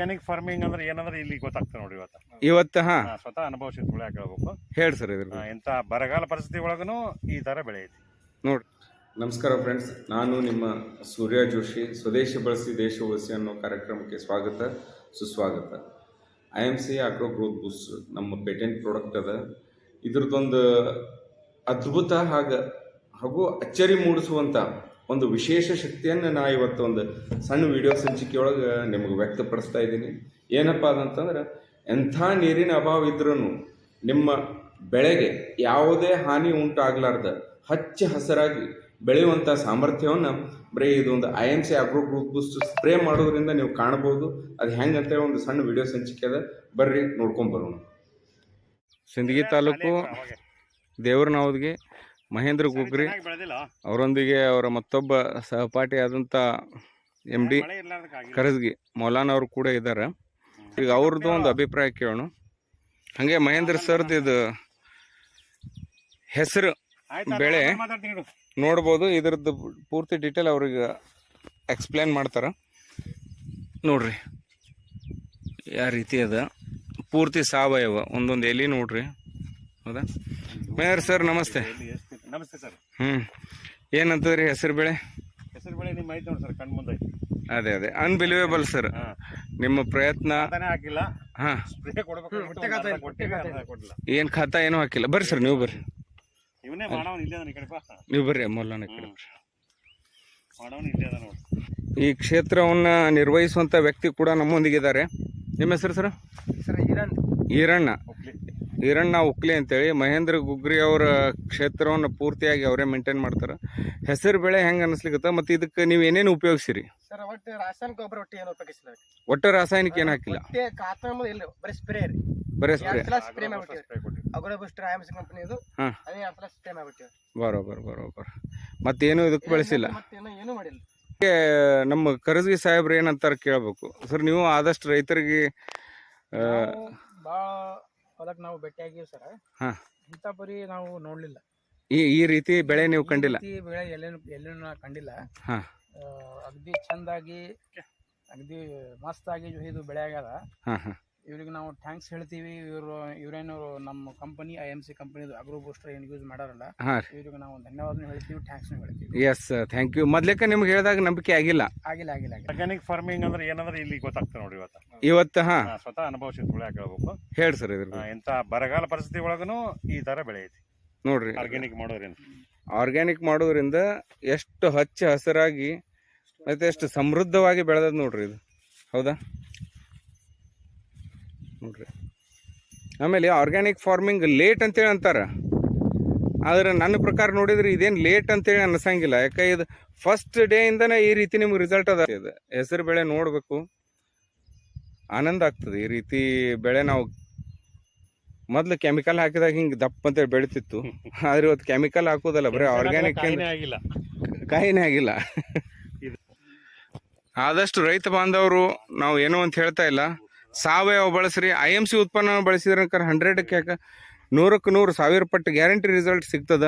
Organic farming ಅಂದ್ರೆ ಏನಂದ್ರೆ ಇಲ್ಲಿ ಗೊತ್ತಾಗ್ತದೆ ನೋಡಿ ಇವತ್ತು. ಹಾ, ಸ್ವತಃ ಅನುಭವಿಸಿದ ಬೆಳೆ ಹೇಳ್ಬೇಕು. ಹೇಳಿ ಸರ್ ಇದ್ರ ಎಂತ ಬರಗಾಲ ಪರಿಸ್ಥಿತಿ ಒಳಗೂ ಈ ತರ ಬೆಳೆ ಐತಿ ನೋಡಿ. ನಮಸ್ಕಾರ ಫ್ರೆಂಡ್ಸ್, ನಾನು ನಿಮ್ಮ ಸೂರ್ಯ ಜೋಶಿ. ಸ್ವದೇಶಿ ಬಳಸಿ ದೇಶ ಉಳಿಸಿ ಅನ್ನೋ ಕಾರ್ಯಕ್ರಮಕ್ಕೆ ಸ್ವಾಗತ ಸುಸ್ವಾಗತ. IMC ಆಗ್ರೋ ಗ್ರೋತ್ ಬೂಸ್ಟ್ ನಮ್ಮ ಪೇಟೆಂಟ್ ಪ್ರಾಡಕ್ಟ್ ಅದ. ಇದ್ರದ್ದೊಂದು ಅದ್ಭುತ ಹಾಗೂ ಅಚ್ಚರಿ ಮೂಡಿಸುವಂಥ ಒಂದು ವಿಶೇಷ ಶಕ್ತಿಯನ್ನು ನಾ ಇವತ್ತು ಒಂದು ಸಣ್ಣ ವಿಡಿಯೋ ಸಂಚಿಕೆಯೊಳಗೆ ನಿಮಗೆ ವ್ಯಕ್ತಪಡಿಸ್ತಾ ಇದ್ದೀನಿ. ಏನಪ್ಪ ಅದಂತಂದ್ರೆ, ಎಂಥ ನೀರಿನ ಅಭಾವ ಇದ್ರೂ ನಿಮ್ಮ ಬೆಳೆಗೆ ಯಾವುದೇ ಹಾನಿ ಉಂಟಾಗಲಾರ್ದ ಹಚ್ಚ ಹಸಿರಾಗಿ ಬೆಳೆಯುವಂಥ ಸಾಮರ್ಥ್ಯವನ್ನು ಬರೀ ಇದೊಂದು IMC ಆಗ್ರೋ ಗ್ರೋತ್ ಬೂಸ್ಟ್ ಸ್ಪ್ರೇ ಮಾಡೋದ್ರಿಂದ ನೀವು ಕಾಣಬಹುದು. ಅದು ಹೆಂಗಂತೇಳಿ ಒಂದು ಸಣ್ಣ ವಿಡಿಯೋ ಸಂಚಿಕೆ ಅದ, ಬರ್ರಿ ನೋಡ್ಕೊಂಬರೋಣ. ಸಿಂದಗಿ ತಾಲೂಕು ದೇವರನಾವ್ದಿಗೆ ಮಹೇಂದ್ರ ಗುಗ್ರಿ ಅವರೊಂದಿಗೆ ಅವರ ಮತ್ತೊಬ್ಬ ಸಹಪಾಠಿ ಆದಂಥ MD ಕರಜ್ಗಿ ಮೌಲಾನ್ ಅವರು ಕೂಡ ಇದ್ದಾರೆ. ಈಗ ಅವ್ರದ್ದು ಒಂದು ಅಭಿಪ್ರಾಯ ಕೇಳೋಣ. ಹಾಗೆ ಮಹೇಂದ್ರ ಸರ್ದು ಇದು ಹೆಸರು ಬೆಳೆ ನೋಡ್ಬೋದು. ಇದ್ರದ್ದು ಪೂರ್ತಿ ಡೀಟೇಲ್ ಅವ್ರಿಗೆ ಎಕ್ಸ್ಪ್ಲೇನ್ ಮಾಡ್ತಾರೆ ನೋಡ್ರಿ. ಯಾವ ರೀತಿ ಅದ ಪೂರ್ತಿ ಸಾವಯವ, ಒಂದೊಂದು ಎಲೆ ನೋಡ್ರಿ. ಹೌದಾ ಮೇಯರ್ ಸರ್, ನಮಸ್ತೆ. ನಮಸ್ತೆ ಸರ್. ಏನಂತದ್ರಿ ಹೆಸರು ಬೆಳೆ? ಹೆಸರು ಬೆಳೆ ನಿಮ್ಮ ಐತೆ ನೋಡಿ ಸರ್, ಕಣ್ ಮುಂದೆ. ಅದೇ ಅನ್ಬಿಲೀವೇಬಲ್ ಸರ್. ನಿಮ್ಮ ಪ್ರಯತ್ನ ಹಾಕಿಲ್ಲ. ಹಾ, ಏನ್ ಖಾತಾ ಏನೂ ಹಾಕಿಲ್ಲ. ಬರ್ರಿ ಸರ್, ನೀವು ಬರ್ರಿ, ಇವನೇ ಮಾಡವನ್ ಇಲ್ಲೇ ಈ ಕಡೆ ಬಾ. ನೀವು ಬರ್ರಿ ಮೌಲಾನ ಕಡೆ ಬರ್ರಿ. ಮಾಡವನ್ ಇಲ್ಲೇ ಅದ ನೋಡಿ. ಈ ಕ್ಷೇತ್ರವನ್ನ ನಿರ್ವಹಿಸುವಂತ ವ್ಯಕ್ತಿ ಕೂಡ ನಮ್ಮೊಂದಿಗಿದ್ದಾರೆ. ನಿಮ್ಮ ಹೆಸರು ಸರ್? ಈರಣ್ಣ ಉಕ್ಲಿ ಅಂತೇಳಿ. ಮಹೇಂದ್ರ ಗುಗ್ರಿ ಅವರ ಕ್ಷೇತ್ರವನ್ನು ಪೂರ್ತಿಯಾಗಿ ಅವರೇ ಮೇಂಟೈನ್ ಮಾಡ್ತಾರೆ. ಹೆಸರು ಬೆಳೆ ಹೆಂಗೆ ಅನಿಸ್ಲಿಕ್ಕತ್ತ? ಮತ್ತು ಇದಕ್ಕೆ ನೀವು ಏನೇನು ಉಪಯೋಗಿಸಿರಿ ಸರ್? ಒಟ್ಟು ರಾಸಾಯನಿಕ ಗೊಬ್ಬರ ಏನು ಉಪಯೋಗಿಸಿಲ್ಲ. ಒಟ್ಟು ರಾಸಾಯನಿಕ ಏನು ಹಾಕಿಲ್ಲ, ಬರೀ ಸ್ಪ್ರೇ ರೀ. ಬರೀ spray agro booster IMC company ಇದು. ಅದೇ ಸ್ಪ್ರೇ ಮಾಡ್ಬಿಟ್ಟಿವಿ. ಬರೋಬರ್. ಮತ್ತೇನು ಇದಕ್ಕೆ ಬಳಸಿಲ್ಲ, ಏನು ಮಾಡಿಲ್ಲ. ನಮ್ಮ ಕರಜ್ಗಿ ಸಾಹೇಬ್ರು ಏನಂತಾರೆ ಕೇಳಬೇಕು ಸರ್. ನೀವು ಆದಷ್ಟು ರೈತರಿಗೆ ಭಾಳ ಹೊಲಕ್ಕೆ ನಾವು ಭೇಟಿಯಾಗಿವಿ ಸರ್. ಇಂಥ ಬರೀ ನಾವು ನೋಡ್ಲಿಲ್ಲ. ಈ ರೀತಿ ಬೆಳೆ ನೀವು ಕಂಡಿಲ್ಲ? ಬೆಳೆ ಎಲ್ಲೇನು ಕಂಡಿಲ್ಲ. ಅಗದಿ ಚಂದಾಗಿ ಅಗದಿ ಮಸ್ತಾಗಿ ಇದು ಬೆಳೆ ಆಗ್ಯದ. ಇವ್ರಿಗೆ ನಾವು ಥ್ಯಾಂಕ್ಸ್ ಹೇಳ್ತೀವಿ. ಇವ್ರೇನು ನಮ್ಮ ಕಂಪನಿ IMC ಕಂಪನಿದು ಅಗ್ರೋ ಬೂಸ್ಟರ್ ಏನು ಯೂಸ್ ಮಾಡಾರಲ್ಲ, ಇವ್ರಿಗೆ ನಾವು ಧನ್ಯವಾದ ಹೇಳ್ತೀವಿ, ಥ್ಯಾಂಕ್ಸ್ ಹೇಳ್ತೀವಿ. S, thank you. ಮೊದ್ಲೇಕ ನಿಮ್ಗೆ ಹೇಳಿದಾಗ ನಂಬಿಕೆ ಆಗಿಲ್ಲ? ಆಗಿಲ್ಲ. ಆರ್ಗ್ಯಾನಿಕ್ ಫಾರ್ಮಿಂಗ್ ಅಂದ್ರೆ ಏನಂದ್ರೆ ಇಲ್ಲಿ ಗೊತ್ತಾಗ್ತದೆ ನೋಡಿ ಇವತ್ತು. ಸ್ವತಃ ಅನುಭವಿಸಿದ ಬೆಳೆ ಹೇಳ್ಬೇಕು. ಹೇಳಿ ಸರ್ ಇದ್ರ ಎಂತ ಬರಗಾಲ ಪರಿಸ್ಥಿತಿ ಒಳಗೂ ಈ ತರ ಬೆಳೆ ಐತಿ ನೋಡ್ರಿ. ಆರ್ಗ್ಯಾನಿಕ್ ಮಾಡೋದ್ರಿಂದ ಎಷ್ಟು ಹಚ್ಚ ಹಸಿರಾಗಿ ಮತ್ತೆ ಎಷ್ಟು ಸಮೃದ್ಧವಾಗಿ ಬೆಳೆದದ್ ನೋಡ್ರಿ ಇದು. ಹೌದಾ ನೋಡ್ರಿ. ಆಮೇಲೆ ಆರ್ಗ್ಯಾನಿಕ್ ಫಾರ್ಮಿಂಗ್ ಲೇಟ್ ಅಂತೇಳಿ ಅಂತಾರ, ಆದ್ರೆ ನನ್ನ ಪ್ರಕಾರ ನೋಡಿದ್ರೆ ಇದೇನು ಲೇಟ್ ಅಂತೇಳಿ ಅನ್ಸಂಗಿಲ್ಲ. ಯಾಕೆ ಇದು ಫಸ್ಟ್ ಡೇ ಇಂದನೇ ಈ ರೀತಿ ನಿಮ್ಗೆ ರಿಸಲ್ಟ್ ಅದ. ಇದು ಹೆಸರು ಬೆಳೆ ನೋಡ್ಬೇಕು, ಆನಂದ ಆಗ್ತದೆ. ಈ ರೀತಿ ಬೆಳೆ ನಾವು ಮೊದ್ಲು ಕೆಮಿಕಲ್ ಹಾಕಿದಾಗ ಹಿಂಗೆ ದಪ್ಪ ಅಂತೇಳಿ ಬೆಳಿತಿತ್ತು, ಆದ್ರೆ ಇವತ್ತು ಕೆಮಿಕಲ್ ಹಾಕೋದಲ್ಲ, ಬರೀ ಆರ್ಗ್ಯಾನಿಕ್ ಕಾಯಿನೇ ಆಗಿಲ್ಲ. ಆದಷ್ಟು ರೈತ ಬಾಂಧವರು ನಾವು ಏನೋ ಅಂತ ಹೇಳ್ತಾ ಇಲ್ಲ, ಸಾವಯವ ಬಳಸ್ರಿ. IMC ಉತ್ಪನ್ನ ಬಳಸಿದ್ರೆ 100ಕ್ಕೆ 100ಕ್ಕೆ 100 1000 ಪಟ್ಟು ಗ್ಯಾರಂಟಿ ರಿಸಲ್ಟ್ ಸಿಗ್ತದ.